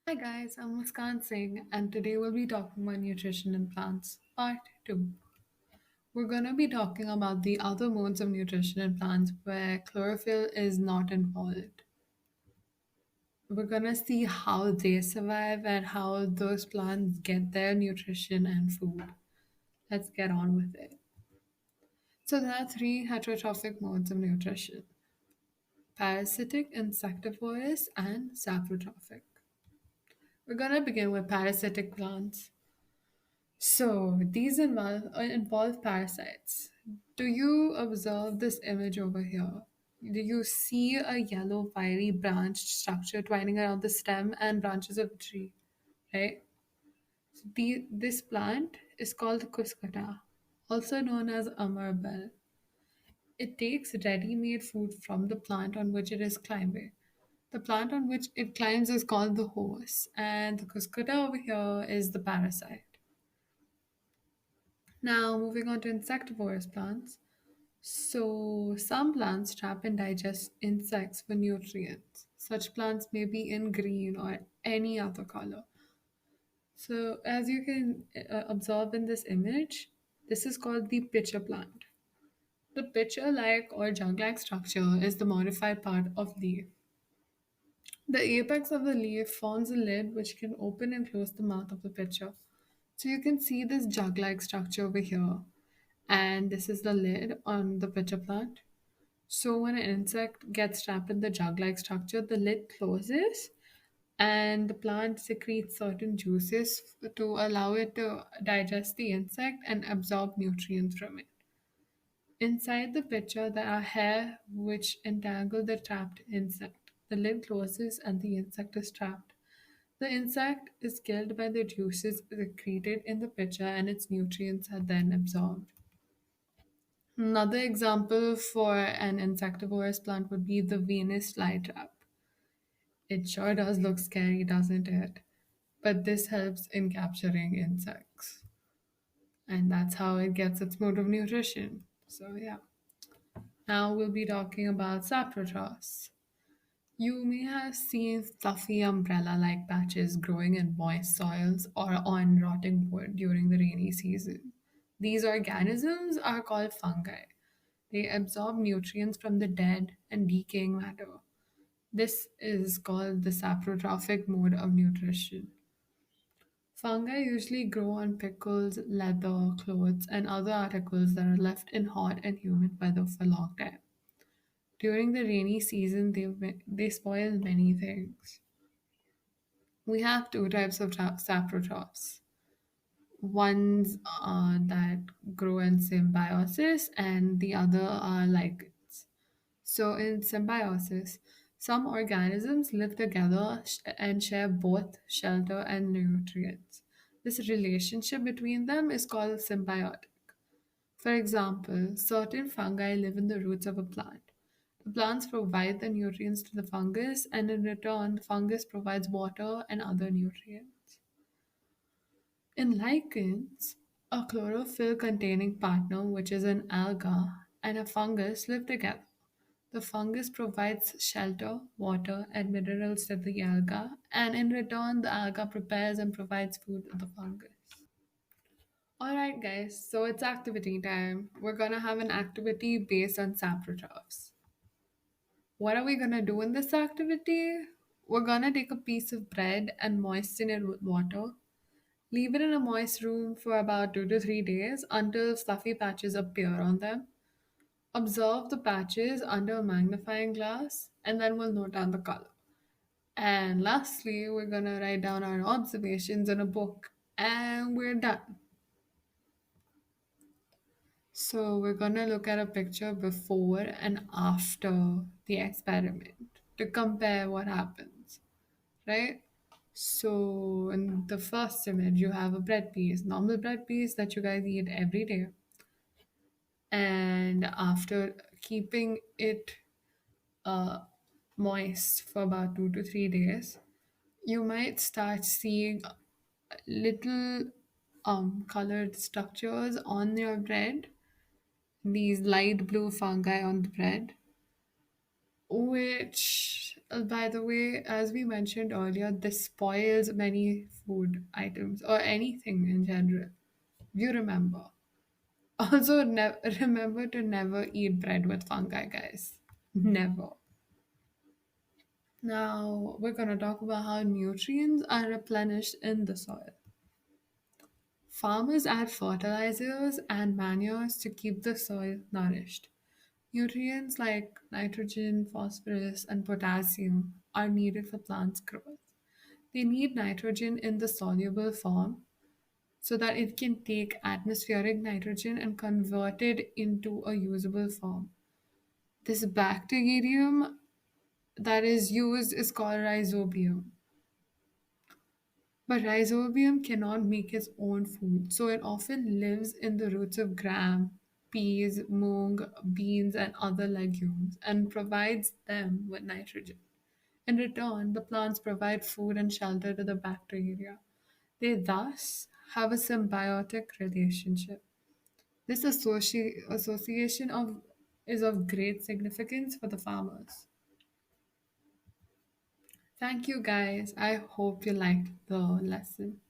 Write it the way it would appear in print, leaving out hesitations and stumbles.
Hi guys, I'm Muskan Singh, and today we'll be talking about nutrition in plants, part 2. We're going to be talking about the other modes of nutrition in plants where chlorophyll is not involved. We're going to see how they survive and how those plants get their nutrition and food. Let's get on with it. So, there are three heterotrophic modes of nutrition: parasitic, insectivorous, and saprotrophic. We're going to begin with parasitic plants. So these involve parasites. Do you observe this image over here? Do you see a yellow, wiry branched structure twining around the stem and branches of the tree? Right? So this plant is called cuscata, also known as amarbel. It takes ready-made food from the plant on which it is climbing. The plant on which it climbs is called the host, and the cuscata over here is the parasite. Now, moving on to insectivorous plants. So, some plants trap and digest insects for nutrients. Such plants may be in green or any other color. So, as you can observe in this image, this is called the pitcher plant. The pitcher like or jug like structure is the modified part of leaf. The apex of the leaf forms a lid which can open and close the mouth of the pitcher. So, you can see this jug like structure over here, and this is the lid on the pitcher plant. So when an insect gets trapped in the jug-like structure, the lid closes and the plant secretes certain juices to allow it to digest the insect and absorb nutrients from it. Inside the pitcher, there are hair which entangle the trapped insect. The lid closes and the insect is trapped. The insect is killed by the juices secreted in the pitcher and its nutrients are then absorbed. Another example for an insectivorous plant would be the Venus flytrap. It sure does look scary, doesn't it? But this helps in capturing insects. And that's how it gets its mode of nutrition. So, yeah. Now we'll be talking about saprotrophs. You may have seen fluffy umbrella like patches growing in moist soils or on rotting wood during the rainy season. These organisms are called fungi. They absorb nutrients from the dead and decaying matter. This is called the saprotrophic mode of nutrition. Fungi usually grow on pickles, leather, clothes, and other articles that are left in hot and humid weather for a long time. During the rainy season, they spoil many things. We have two types of saprotrophs. Ones that grow in symbiosis, and the other are lichens. So, in symbiosis, some organisms live together and share both shelter and nutrients. This relationship between them is called symbiotic. For example, certain fungi live in the roots of a plant. The plants provide the nutrients to the fungus, and in return, the fungus provides water and other nutrients. In lichens, a chlorophyll containing partner, which is an alga, and a fungus live together. The fungus provides shelter, water, and minerals to the alga, and in return, the alga prepares and provides food to the fungus. Alright, guys, so it's activity time. We're gonna have an activity based on saprotrophs. What are we gonna do in this activity? We're gonna take a piece of bread and moisten it with water. Leave it in a moist room for about 2 to 3 days until fluffy patches appear on them. Observe the patches under a magnifying glass and then we'll note down the color. And lastly, we're gonna write down our observations in a book and we're done. So we're gonna look at a picture before and after the experiment to compare what happens, right? So in the first image, you have a bread piece, normal bread piece that you guys eat every day. And after keeping it uh, moist for about 2 to 3 days, you might start seeing little colored structures on your bread, these light blue fungi on the bread. which, by the way, as we mentioned earlier, this spoils many food items or anything in general. You remember. Also, remember to never eat bread with fungi, guys. Never. Now, we're going to talk about how nutrients are replenished in the soil. Farmers add fertilizers and manures to keep the soil nourished. Nutrients like nitrogen, phosphorus, and potassium are needed for plants' growth. They need nitrogen in the soluble form so that it can take atmospheric nitrogen and convert it into a usable form. This bacterium that is used is called rhizobium. But rhizobium cannot make its own food, so it often lives in the roots of gram, peas, mung, beans, and other legumes and provides them with nitrogen. In return, the plants provide food and shelter to the bacteria. They thus have a symbiotic relationship. This association is of great significance for the farmers. Thank you guys. I hope you liked the lesson.